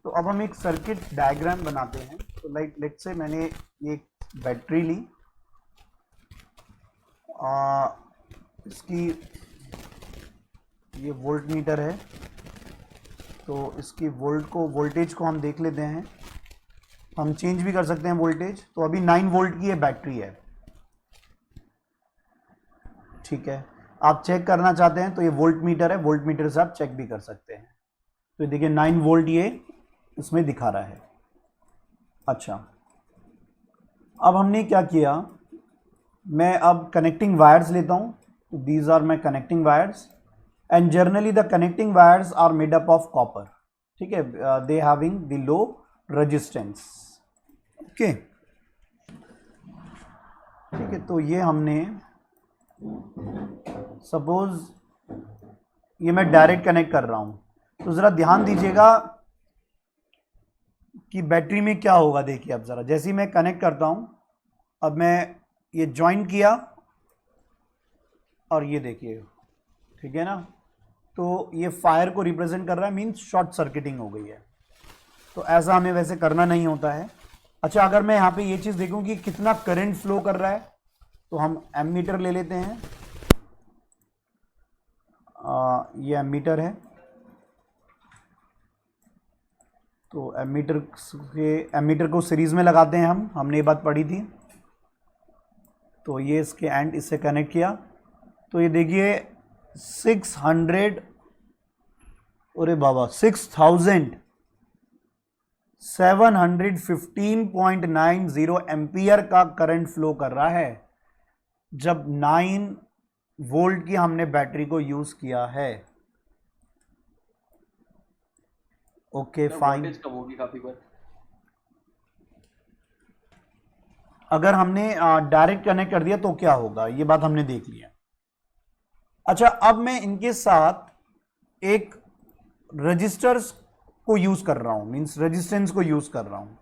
तो अब हम एक सर्किट डायग्राम बनाते हैं। तो लेट्स से मैंने ये बैटरी ली, इसकी ये वोल्ट मीटर है, तो इसकी वोल्टेज को हम देख लेते हैं। हम चेंज भी कर सकते हैं वोल्टेज। तो अभी 9 वोल्ट की ये बैटरी है, ठीक है। आप चेक करना चाहते हैं तो ये वोल्ट मीटर है, वोल्ट मीटर से आप चेक भी कर सकते हैं। तो देखिए 9 वोल्ट ये इसमें दिखा रहा है। अच्छा, अब हमने क्या किया, मैं अब कनेक्टिंग वायर्स लेता हूं। तो these are my connecting wires and generally the connecting wires are made up of copper, ठीक है। They having the low resistance, okay, ठीक है। तो ये हमने सपोज ये मैं डायरेक्ट कनेक्ट कर रहा हूं, तो जरा ध्यान दीजिएगा कि बैटरी में क्या होगा। देखिए अब जरा, जैसे ही मैं कनेक्ट करता हूं, अब मैं ये ज्वाइन किया और ये देखिए, ठीक है ना। तो ये फायर को रिप्रेजेंट कर रहा है, मींस शॉर्ट सर्किटिंग हो गई है। तो ऐसा हमें वैसे करना नहीं होता है। अच्छा, अगर मैं यहाँ पे ये चीज़ देखूं कि कितना करंट फ्लो कर रहा है, तो हम एमीटर ले लेते हैं। ये एमीटर है, तो एमीटर को सीरीज में लगाते हैं हमने ये बात पढ़ी थी। तो ये इसके एंड इससे कनेक्ट किया, तो ये देखिए 600, अरे बाबा 6715.90 एम्पियर का करंट फ्लो कर रहा है जब 9 वोल्ट की हमने बैटरी को यूज किया है। Okay fine. अगर हमने डायरेक्ट कनेक्ट कर दिया तो क्या होगा, ये बात हमने देख लिया। अच्छा, अब मैं इनके साथ एक रजिस्टर्स को यूज कर रहा हूं, मींस रेजिस्टेंस को यूज कर रहा हूं।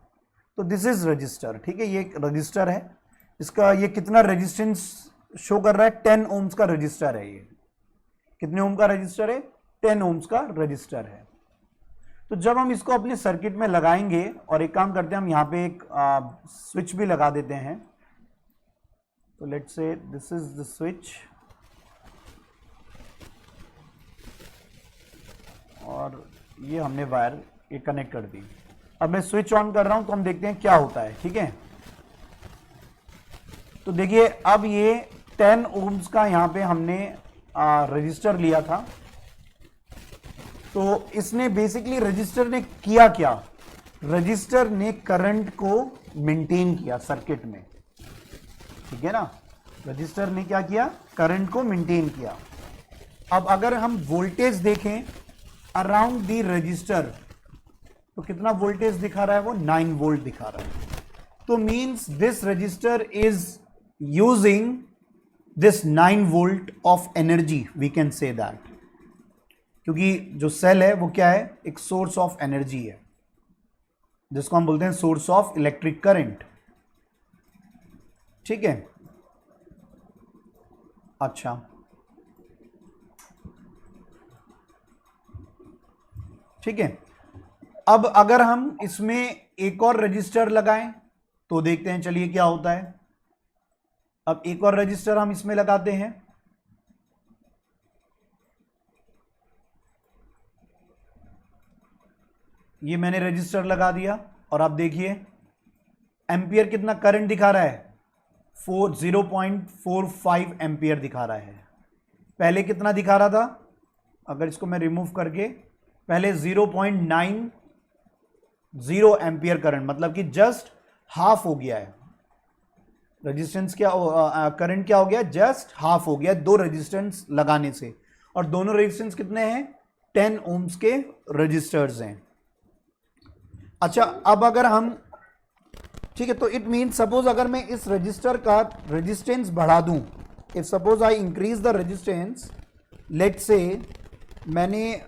तो दिस इज रजिस्टर, ठीक है। ये एक रजिस्टर है, इसका ये कितना रेजिस्टेंस शो कर रहा है, 10 ओम्स का रजिस्टर है। ये कितने ओम का रजिस्टर है, 10 ओम्स का रजिस्टर है। तो जब हम इसको अपने सर्किट में लगाएंगे, और एक काम करते हैं, हम यहाँ पे एक स्विच भी लगा देते हैं। तो let's say this is the switch, और ये हमने वायर ये कनेक्ट कर दी। अब मैं स्विच ऑन कर रहा हूं, तो हम देखते हैं क्या होता है, ठीक है। तो देखिए अब ये 10 ओम्स का यहाँ पे हमने रजिस्टर लिया था। तो इसने बेसिकली, रजिस्टर ने किया क्या, रजिस्टर ने करंट को मेंटेन किया सर्किट में, ठीक है ना। रजिस्टर ने क्या किया, करंट को मेंटेन किया। अब अगर हम वोल्टेज देखें अराउंड द रजिस्टर, तो कितना वोल्टेज दिखा रहा है, वो 9 वोल्ट दिखा रहा है। तो means this resistor is using this 9 volt of energy, we can say that, क्योंकि जो सेल है वो क्या है, एक सोर्स ऑफ एनर्जी है, जिसको हम बोलते हैं सोर्स ऑफ इलेक्ट्रिक करंट, ठीक है। अच्छा, ठीक है। अब अगर हम इसमें एक और रजिस्टर लगाएं तो देखते हैं, चलिए क्या होता है। अब एक और रजिस्टर हम इसमें लगाते हैं, ये मैंने रजिस्टर लगा दिया, और आप देखिए एम्पियर कितना करंट दिखा रहा है, 0.45 एम्पियर दिखा रहा है। पहले कितना दिखा रहा था, अगर इसको मैं रिमूव करके, पहले 0.90 एम्पियर करंट, मतलब कि जस्ट हाफ हो गया है रेजिस्टेंस, क्या करंट क्या हो गया, जस्ट हाफ हो गया दो रेजिस्टेंस लगाने से। और दोनों रेजिस्टेंस कितने हैं, 10 ओम्स के रजिस्टर्स हैं। अच्छा, अब अगर हम, ठीक है, तो इट मीन सपोज अगर मैं इस रजिस्टर का रेजिस्टेंस बढ़ा दूं, if suppose I increase the resistance, let say मैंने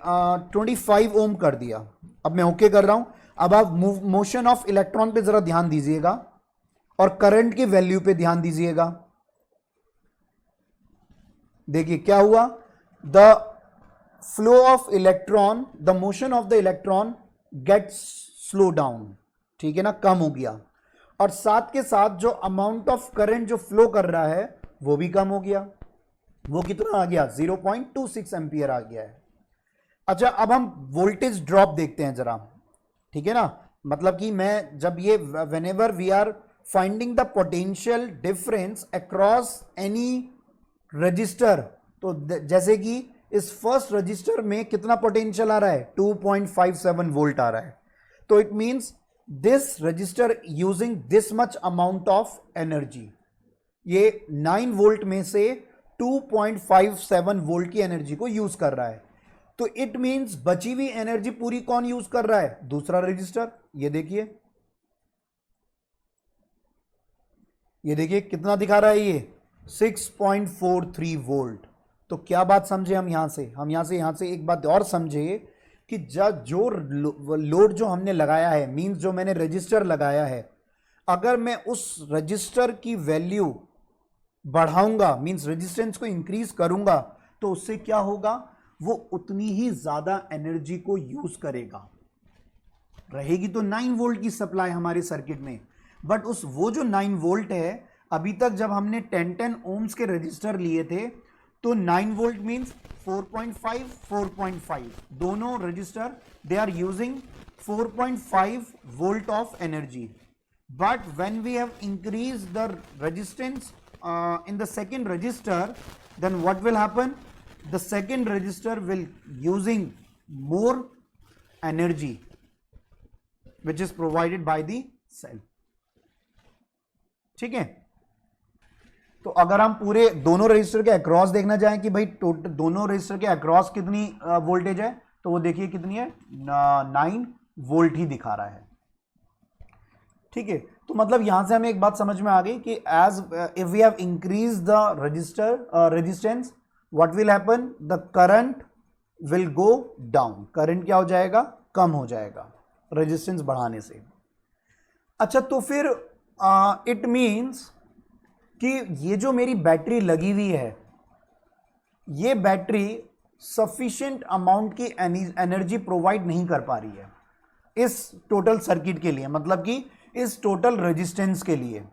25 ओम कर दिया। अब मैं ओके कर रहा हूं। अब आप मोशन ऑफ इलेक्ट्रॉन पे जरा ध्यान दीजिएगा और करंट की वैल्यू पे ध्यान दीजिएगा। देखिए क्या हुआ, the flow of electron, the motion of the electron gets slow down, ठीक है ना, कम हो गया। और साथ के साथ जो अमाउंट ऑफ करंट जो फ्लो कर रहा है वो भी कम हो गया। वो कितना आ गया? 0.26 एम्पियर आ गया है। अच्छा, अब हम वोल्टेज ड्रॉप देखते हैं जरा, ठीक है ना। मतलब कि मैं जब ये whenever we are finding the potential difference across any resistor, तो जैसे कि इस फर्स्ट रजिस्टर में कितना पोटेंशियल आ रहा है? 2.57 वोल्ट आ रहा है। तो it means this register using this much amount of energy. ये 9 वोल्ट में से 2.57 वोल्ट की एनर्जी को यूज कर रहा है। तो इट मींस बची हुई एनर्जी पूरी कौन यूज कर रहा है? दूसरा रजिस्टर। ये देखिए कितना दिखा रहा है ये? 6.43 वोल्ट। तो क्या बात समझे हम यहां से एक बात और समझे कि जो लोड जो हमने लगाया है, मींस जो मैंने रजिस्टर लगाया है, अगर मैं उस रजिस्टर की वैल्यू बढ़ाऊंगा, मींस रेजिस्टेंस को इंक्रीज करूंगा, तो उससे क्या होगा? वो उतनी ही ज्यादा एनर्जी को यूज करेगा। रहेगी तो 9 वोल्ट की सप्लाई हमारे सर्किट में, बट वो जो 9 वोल्ट है, अभी तक जब हमने 10 ओम्स के रजिस्टर लिए थे तो 9 वोल्ट मींस 4.5 दोनों resistor they are using 4.5 volt of energy. But when we have increased the resistance in the second register, then what will happen? The second register will using more energy which is provided by the cell. ठीक है। तो अगर हम पूरे दोनों register के across देखना चाहें कि भाई टोटल दोनों रजिस्टर के अक्रॉस कितनी वोल्टेज है, तो वो देखिए कितनी है, 9 वोल्ट ही दिखा रहा है। ठीक है। तो मतलब यहां से हमें एक बात समझ में आ गई कि as if we have increase the resistance, what will happen? The current will go down. Current क्या हो जाएगा? कम हो जाएगा रेजिस्टेंस बढ़ाने से। अच्छा, तो फिर इट मींस कि ये जो मेरी बैटरी लगी हुई है, ये बैटरी सफिशिएंट अमाउंट की एनर्जी प्रोवाइड नहीं कर पा रही है इस टोटल सर्किट के लिए, मतलब कि इस टोटल रेजिस्टेंस के लिए।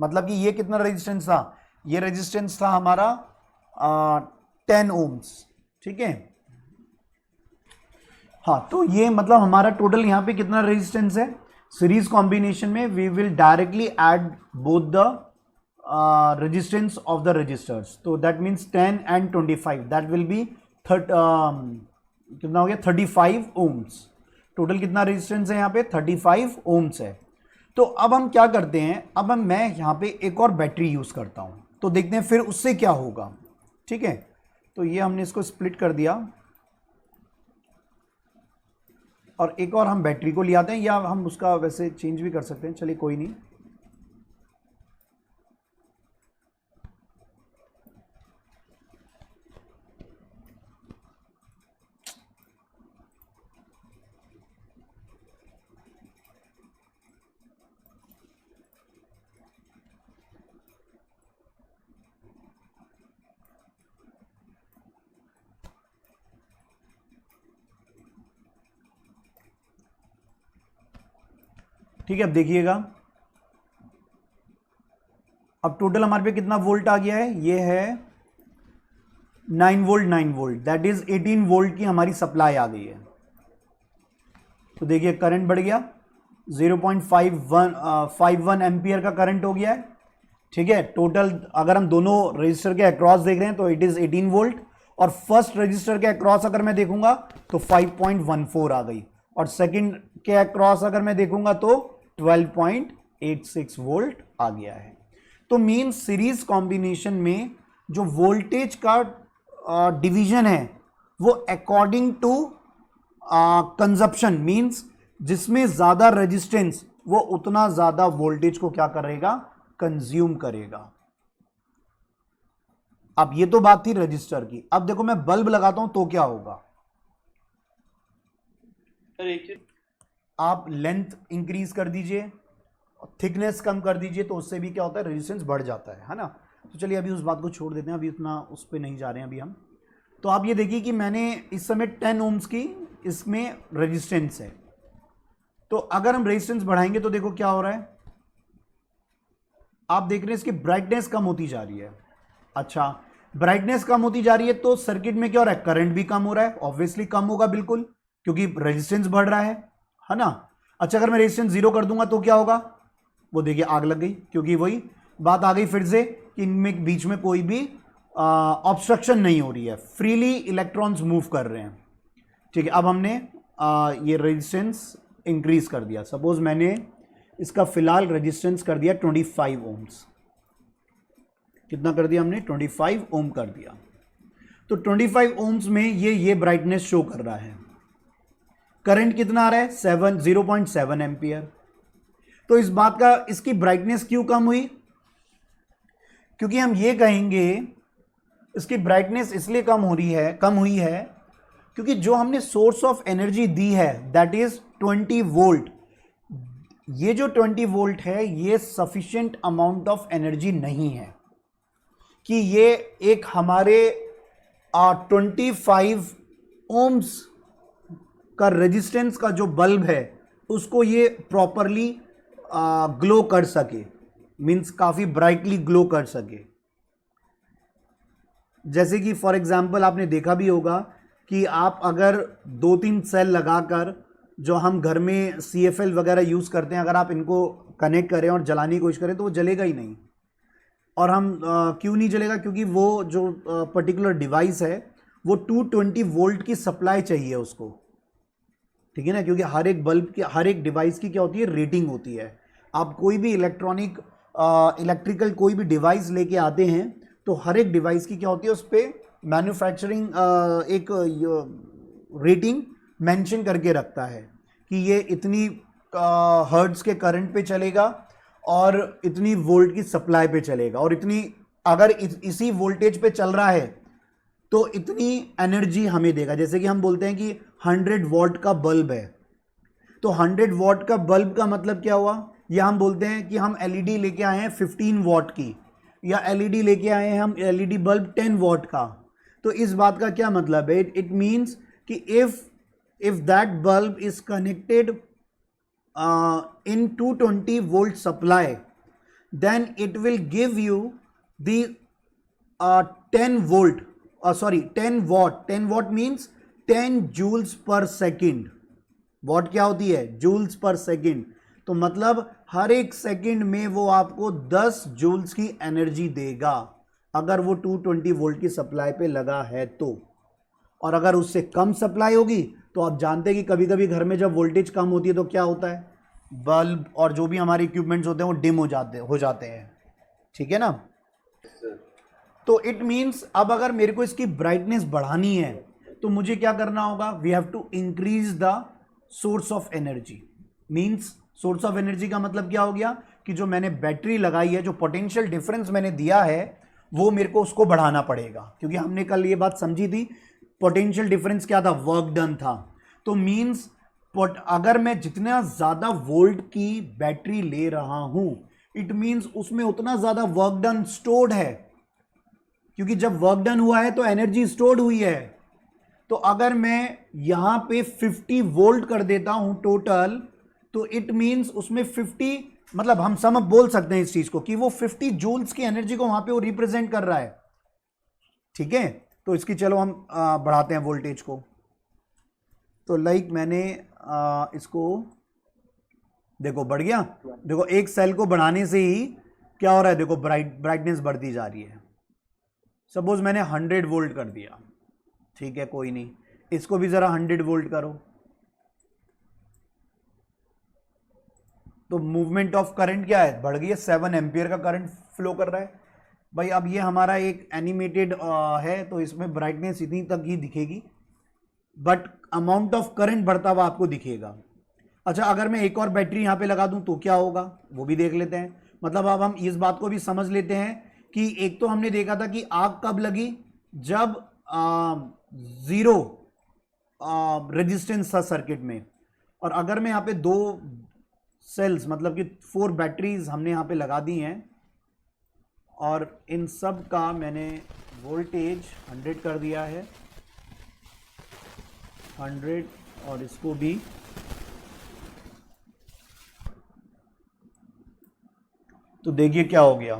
मतलब कि ये कितना रेजिस्टेंस था? ये रेजिस्टेंस था हमारा 10 ओम्स, ठीक है। हाँ, तो ये मतलब हमारा टोटल यहां पे कितना रेजिस्टेंस है? सीरीज कॉम्बिनेशन में we will directly add both the resistance of the resistors. तो that means 10 and 25, that will be कितना हो गया? 35 ओम्स। टोटल कितना रेजिस्टेंस है यहाँ पे? 35 ओम्स है। तो अब हम क्या करते हैं, अब मैं यहाँ पे एक और बैटरी यूज़ करता हूँ, तो देखते हैं फिर उससे क्या होगा। ठीक है, तो ये हमने इसको स्प्लिट कर दिया और एक और हम बैटरी को ले आते हैं, या हम उसका वैसे चेंज भी कर सकते हैं, चलिए कोई नहीं। ठीक है, अब देखिएगा, अब टोटल हमारे पे कितना वोल्ट आ गया है? ये है 9 वोल्ट, दैट इज 18 वोल्ट की हमारी सप्लाई आ गई है। तो देखिए करंट बढ़ गया, 0.51 एम्पियर का करंट हो गया है। ठीक है, टोटल अगर हम दोनों रजिस्टर के अक्रॉस देख रहे हैं तो इट इज 18 वोल्ट, और फर्स्ट रजिस्टर के अक्रॉस अगर मैं देखूंगा तो 5.14 आ गई, और सेकंड के अक्रॉस अगर मैं देखूंगा तो 12.86 वोल्ट आ गया है। तो मीन सीरीज कॉम्बिनेशन में जो वोल्टेज का डिवीजन है वो अकॉर्डिंग टू कंजप्शन, मींस जिसमें ज्यादा रेजिस्टेंस वो उतना ज्यादा वोल्टेज को क्या करेगा? कंज्यूम करेगा। अब ये तो बात थी रजिस्टर की। अब देखो मैं बल्ब लगाता हूं तो क्या होगा? आप लेंथ इंक्रीज कर दीजिए, थिकनेस कम कर दीजिए, तो उससे भी क्या होता है? रेजिस्टेंस बढ़ जाता है ना। तो चलिए अभी उस बात को छोड़ देते हैं, अभी उतना उस पर नहीं जा रहे हैं अभी हम। तो आप ये देखिए कि मैंने इस समय 10 ओम्स की इसमें रेजिस्टेंस है, तो अगर हम रेजिस्टेंस बढ़ाएंगे तो देखो क्या हो रहा है, आप देख रहे हैं इसकी ब्राइटनेस कम होती जा रही है। अच्छा, ब्राइटनेस कम होती जा रही है तो सर्किट में क्या हो रहा है, करंट भी कम हो रहा है, ऑब्वियसली कम होगा बिल्कुल, क्योंकि रेजिस्टेंस बढ़ रहा है ना। अच्छा, अगर मैं रेजिस्टेंस 0 कर दूंगा तो क्या होगा, वो देखिए आग लग गई, क्योंकि वही बात आ गई फिर से कि इनमें बीच में कोई भी ऑब्स्ट्रक्शन नहीं हो रही है, फ्रीली इलेक्ट्रॉन्स मूव कर रहे हैं। ठीक है, अब हमने ये रेजिस्टेंस इंक्रीज कर दिया। सपोज मैंने इसका फिलहाल रेजिस्टेंस कर दिया 25 ओम्स। कितना कर दिया हमने, 25 ओम कर दिया। तो 25 ओम्स में ये ब्राइटनेस शो कर रहा है। करंट कितना आ रहा है, 0.7 एम्पियर। तो इस बात का, इसकी ब्राइटनेस क्यों कम हुई, क्योंकि हम ये कहेंगे इसकी ब्राइटनेस इसलिए कम हुई है क्योंकि जो हमने सोर्स ऑफ एनर्जी दी है दैट इज 20 वोल्ट। ये जो 20 वोल्ट है ये सफिशिएंट अमाउंट ऑफ एनर्जी नहीं है कि ये एक हमारे 25 ओम्स का रेजिस्टेंस का जो बल्ब है उसको ये प्रॉपरली ग्लो कर सके, मींस काफी ब्राइटली ग्लो कर सके। जैसे कि फॉर एग्जांपल आपने देखा भी होगा कि आप अगर 2-3 सेल लगाकर, जो हम घर में CFL वगैरह यूज करते हैं, अगर आप इनको कनेक्ट करें और जलाने की कोशिश करें तो वो जलेगा ही नहीं। और हम क्यों नहीं जलेगा, क्योंकि वो जो पर्टिकुलर डिवाइस है वो 220 वोल्ट की सप्लाई चाहिए उसको, ठीक है ना, क्योंकि हर एक बल्ब की, हर एक डिवाइस की क्या होती है, रेटिंग होती है। आप कोई भी इलेक्ट्रिकल कोई भी डिवाइस लेके आते हैं तो हर एक डिवाइस की क्या होती है, उस पर मैन्युफैक्चरिंग एक रेटिंग मेंशन करके रखता है कि ये इतनी हर्ट्ज के करंट पे चलेगा और इतनी वोल्ट की सप्लाई पे चलेगा, और इतनी अगर इसी वोल्टेज पे चल रहा है तो इतनी एनर्जी हमें देगा। जैसे कि हम बोलते हैं कि 100 वॉट का बल्ब है, तो 100 वॉट का बल्ब का मतलब क्या हुआ, या हम बोलते हैं कि हम एलईडी लेके आए हैं 15 वॉट की, या एलईडी लेके आए हैं हम एलईडी बल्ब 10 वॉट का। तो इस बात का क्या मतलब है, इट मीन्स कि if that bulb is connected in 220 volt supply, then it will give you the 10 volt, 10 watt. 10 watt means 10 joules per second. watt क्या होती है, joules per second। तो मतलब हर एक सेकंड में वो आपको 10 जूल्स की एनर्जी देगा अगर वो 220 वोल्ट की सप्लाई पे लगा है तो। और अगर उससे कम सप्लाई होगी तो आप जानते हैं कि कभी कभी घर में जब वोल्टेज कम होती है तो क्या होता है, बल्ब और जो भी हमारे इक्विपमेंट्स होते हैं वो डिम हो जाते हैं, ठीक है ना। तो इट मींस अब अगर मेरे को इसकी ब्राइटनेस बढ़ानी है तो मुझे क्या करना होगा, we have to increase the source of energy. Means source of energy का मतलब क्या हो गया कि जो मैंने बैटरी लगाई है, जो पोटेंशियल डिफरेंस मैंने दिया है, वो मेरे को उसको बढ़ाना पड़ेगा, क्योंकि हमने कल ये बात समझी थी, पोटेंशियल डिफरेंस क्या था, वर्क डन था। तो मींस अगर मैं जितना ज्यादा वोल्ट की बैटरी ले रहा हूं, इट मींस उसमें उतना ज्यादा वर्क डन स्टोर्ड है, क्योंकि जब वर्क डन हुआ है तो एनर्जी स्टोर्ड हुई है। तो अगर मैं यहां पे 50 वोल्ट कर देता हूं टोटल, तो इट मींस उसमें 50, मतलब हम सब बोल सकते हैं इस चीज को कि वो 50 जूल्स की एनर्जी को वहां पे वो रिप्रेजेंट कर रहा है, ठीक है। तो इसकी चलो हम बढ़ाते हैं वोल्टेज को। तो लाइक मैंने इसको देखो बढ़ गया, देखो एक सेल को बढ़ाने से ही क्या हो रहा है, देखो ब्राइटनेस बढ़ती जा रही है। सपोज मैंने 100 वोल्ट कर दिया, ठीक है, कोई नहीं, इसको भी जरा 100 वोल्ट करो, तो मूवमेंट ऑफ करंट क्या है, बढ़ गई है, 7 एम्पियर का करंट फ्लो कर रहा है भाई। अब ये हमारा एक एनिमेटेड है तो इसमें ब्राइटनेस इतनी तक ही दिखेगी, बट अमाउंट ऑफ करंट बढ़ता हुआ आपको दिखेगा। अच्छा, अगर मैं एक और बैटरी यहां पे लगा दूं तो क्या होगा, वो भी देख लेते हैं। मतलब अब हम इस बात को भी समझ लेते हैं कि एक तो हमने देखा था कि आग कब लगी, जब 0 रेजिस्टेंस था सर्किट में। और अगर मैं यहां पे 2 सेल्स, मतलब कि 4 बैटरीज हमने यहां पे लगा दी हैं, और इन सब का मैंने वोल्टेज 100 कर दिया है, 100, और इसको भी तो देखिए क्या हो गया।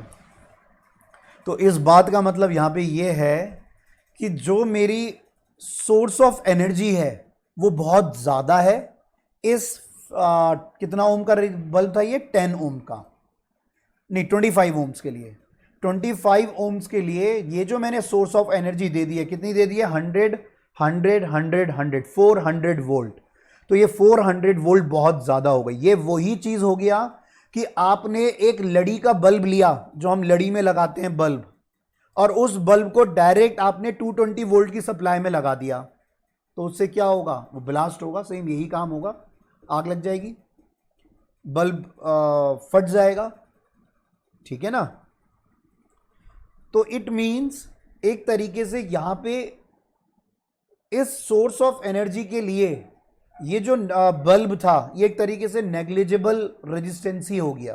तो इस बात का मतलब यहां पे ये है कि जो मेरी सोर्स ऑफ एनर्जी है वो बहुत ज़्यादा है। इस कितना ओम का बल्ब था ये, 10 ओम का, नहीं 25 ओम्स के लिए, 25 ओम्स के लिए ये जो मैंने सोर्स ऑफ एनर्जी दे दी है, कितनी दे दी है, 100 100 100 100 400 वोल्ट। तो ये 400 वोल्ट बहुत ज़्यादा हो गई। ये वही चीज़ हो गया कि आपने एक लड़ी का बल्ब लिया, जो हम लड़ी में लगाते हैं बल्ब, और उस बल्ब को डायरेक्ट आपने 220 वोल्ट की सप्लाई में लगा दिया, तो उससे क्या होगा, वो ब्लास्ट होगा। सेम यही काम होगा, आग लग जाएगी, बल्ब फट जाएगा, ठीक है ना। तो इट मींस एक तरीके से यहां पे इस सोर्स ऑफ एनर्जी के लिए ये जो बल्ब था ये एक तरीके से नेग्लिजिबल रेजिस्टेंस ही हो गया,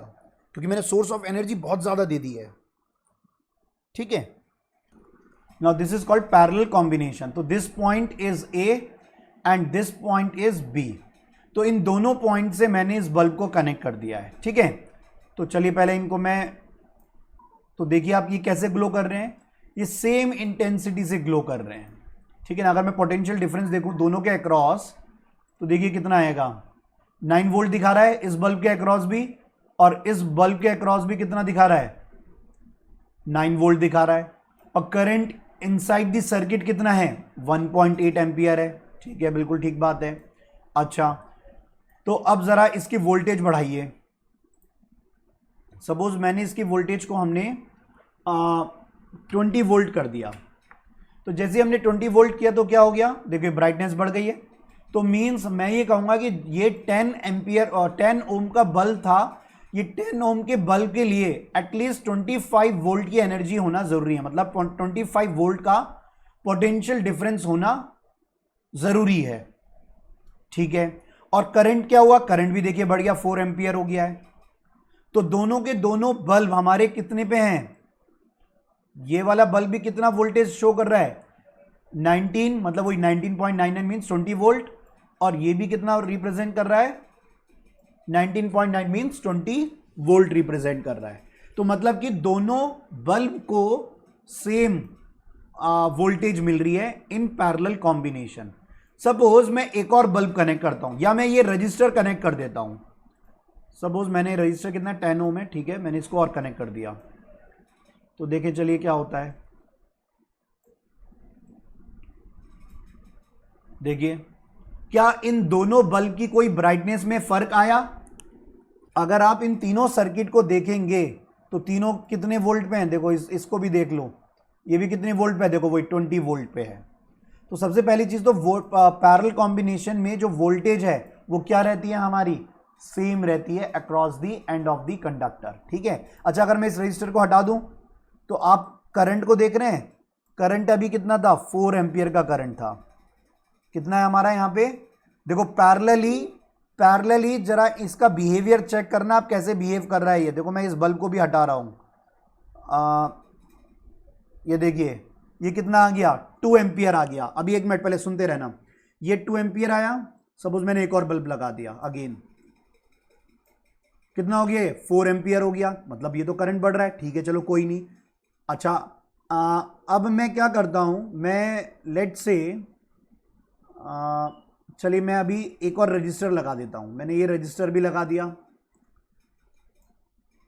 क्योंकि मैंने सोर्स ऑफ एनर्जी बहुत ज्यादा दे दी है, ठीक है। Now this is called parallel combination. तो this point is A and this point is B. तो इन दोनों पॉइंट से मैंने इस बल्ब को कनेक्ट कर दिया है, ठीक है। तो चलिए पहले इनको मैं, तो देखिए आप ये कैसे ग्लो कर रहे हैं, ये सेम इंटेंसिटी से ग्लो कर रहे हैं, ठीक है ना। अगर मैं पोटेंशियल डिफरेंस देखूं दोनों के अक्रॉस, तो देखिए कितना आएगा, 9 वोल्ट दिखा रहा है इस बल्ब के अक्रॉस भी, और इस बल्ब के अक्रॉस भी कितना दिखा रहा है, 9 वोल्ट दिखा रहा है। और करंट इनसाइड द सर्किट कितना है, 1.8 एम्पियर है, ठीक है, बिल्कुल ठीक बात है। अच्छा, तो अब जरा इसकी वोल्टेज बढ़ाइए। सपोज मैंने इसकी वोल्टेज को हमने 20 वोल्ट कर दिया। तो जैसे हमने 20 वोल्ट किया तो क्या हो गया, देखिए ब्राइटनेस बढ़ गई है। तो मींस मैं ये कहूंगा कि ये 10 एम्पियर और 10 ओम का बल्ब था, ये 10 ओम के बल्ब के लिए एटलीस्ट 25 वोल्ट की एनर्जी होना जरूरी है, मतलब 25 वोल्ट का पोटेंशियल डिफरेंस होना जरूरी है, ठीक है। और करंट क्या हुआ, करंट भी देखिए बढ़ गया, 4 एम्पियर हो गया है। तो दोनों के दोनों बल्ब हमारे कितने पे हैं, ये वाला बल्ब भी कितना वोल्टेज शो कर रहा है, 19, मतलब वही 19.99 मींस 20 वोल्ट, और ये भी कितना रिप्रेजेंट कर रहा है, 19.9 मींस 20 वोल्ट रिप्रेजेंट कर रहा है। तो मतलब कि दोनों बल्ब को सेम वोल्टेज मिल रही है इन पैरेलल कॉम्बिनेशन। सपोज मैं एक और बल्ब कनेक्ट करता हूं, या मैं ये रजिस्टर कनेक्ट कर देता हूं। सपोज मैंने रजिस्टर कितना 10 ओम है, ठीक है, मैंने इसको और कनेक्ट कर दिया। तो देखिए चलिए क्या होता है, देखिए क्या इन दोनों बल्ब की कोई ब्राइटनेस में फर्क आया। अगर आप इन तीनों सर्किट को देखेंगे तो तीनों कितने वोल्ट पे हैं, देखो इसको भी देख लो, ये भी कितने वोल्ट पे है, देखो वही 20 वोल्ट पे है। तो सबसे पहली चीज तो पैरेलल कॉम्बिनेशन में जो वोल्टेज है वो क्या रहती है हमारी, सेम रहती है across the end of the conductor, ठीक है। अच्छा, अगर मैं इस रजिस्टर को हटा दूं तो आप करंट को देख रहे हैं, करंट अभी कितना था, 4 एम्पियर का करंट था। कितना है हमारा यहां पे, देखो पैरेलली जरा इसका बिहेवियर चेक करना, आप कैसे बिहेव कर रहा है ये। देखो मैं इस बल्ब को भी हटा रहा हूं, ये देखिए ये कितना आ गया, 2 एम्पियर आ गया। अभी एक मिनट पहले सुनते रहना, ये 2 एम्पियर आया। सपोज मैंने एक और बल्ब लगा दिया, अगेन कितना हो गया, 4 एम्पियर हो गया, मतलब ये तो करंट बढ़ रहा है, ठीक है, चलो कोई नहीं। अच्छा, अब मैं क्या करता हूं, मैं लेट से चलिए मैं अभी एक और रजिस्टर लगा देता हूं। मैंने ये रजिस्टर भी लगा दिया,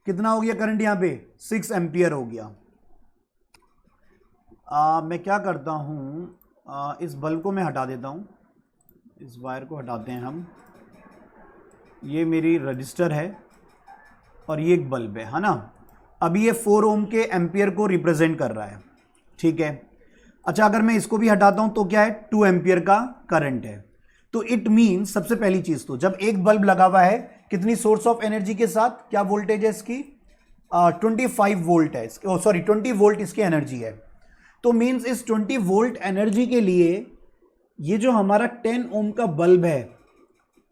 कितना हो गया करंट यहां पे, 6 एम्पियर हो गया। मैं क्या करता हूं, इस बल्ब को मैं हटा देता हूं, इस वायर को हटाते हैं हम। ये मेरी रजिस्टर है और ये एक बल्ब है ना। अभी ये 4 ओम के एम्पियर को रिप्रेजेंट कर रहा है, ठीक है। अच्छा, अगर मैं इसको भी हटाता हूं तो क्या है, 2 एम्पियर का करंट है। तो इट मीन सबसे पहली चीज तो जब एक बल्ब लगा हुआ है कितनी सोर्स ऑफ एनर्जी के साथ, क्या वोल्टेज है इसकी, 25 वोल्ट है, सॉरी 20 वोल्ट इसकी एनर्जी है। तो मीन्स इस 20 वोल्ट एनर्जी के लिए ये जो हमारा 10 ओम का बल्ब है,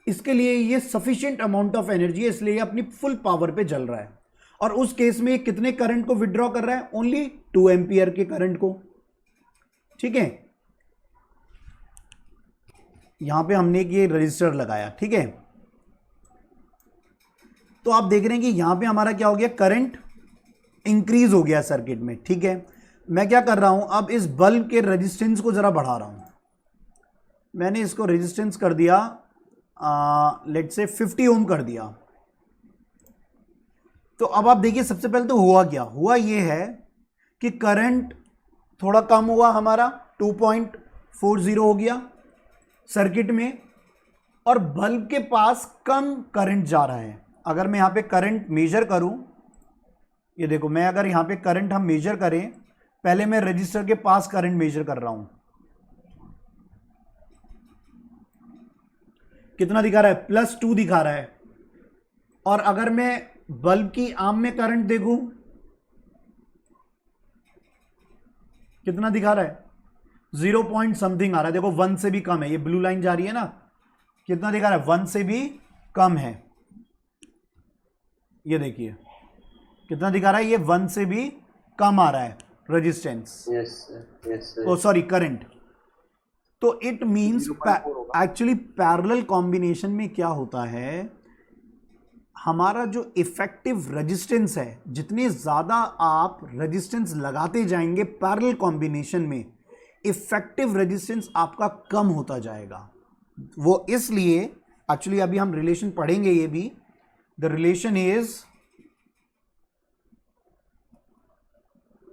इसके लिए ये सफिशिएंट अमाउंट ऑफ एनर्जी है, इसलिए ये अपनी फुल पावर पे जल रहा है। और उस केस में कितने करंट को विड्रॉ कर रहा है, ओनली 2 एम्पियर के करंट को, ठीक है। यहां पे हमने एक ये रजिस्टर लगाया, ठीक है। तो आप देख रहे हैं कि यहां पे हमारा क्या हो गया, करंट इंक्रीज हो गया सर्किट में। ठीक है, मैं क्या कर रहा हूं, अब इस बल्ब के रेजिस्टेंस को जरा बढ़ा रहा हूं। मैंने इसको रेजिस्टेंस कर दिया लेट्स से 50 ओम कर दिया। तो अब आप देखिए सबसे पहले तो हुआ क्या, हुआ ये है कि करंट थोड़ा कम हुआ हमारा, 2.40 हो गया सर्किट में, और बल्ब के पास कम करंट जा रहा है। अगर मैं यहां पे करंट मेजर करूं, ये देखो, मैं अगर यहां पे करंट हम मेजर करें, पहले मैं रजिस्टर के पास करंट मेजर कर रहा हूं, कितना दिखा रहा है, +2 दिखा रहा है। और अगर मैं बल्ब की आर्म में करंट देखूं, कितना दिखा रहा है, 0 पॉइंट समथिंग आ रहा है। देखो 1 से भी कम है, ये ब्लू लाइन जा रही है ना, कितना दिखा रहा है, 1 से भी कम है। ये देखिए कितना दिखा रहा है, ये 1 से भी कम आ रहा है रेजिस्टेंस, ओ सॉरी करंट। तो it means actually parallel combination में क्या होता है, हमारा जो इफेक्टिव रेजिस्टेंस है, जितने ज्यादा आप रेजिस्टेंस लगाते जाएंगे पैरेलल कॉम्बिनेशन में, इफेक्टिव रेजिस्टेंस आपका कम होता जाएगा। वो इसलिए एक्चुअली अभी हम रिलेशन पढ़ेंगे, ये भी द रिलेशन इज,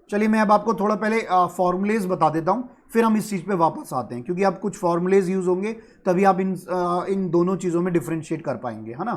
चलिए मैं अब आपको थोड़ा पहले फॉर्मूलेज बता देता हूं, फिर हम इस चीज पे वापस आते हैं, क्योंकि अब कुछ फॉर्मूलेज यूज होंगे तभी आप इन दोनों चीजों में डिफरेंशिएट कर पाएंगे, है ना।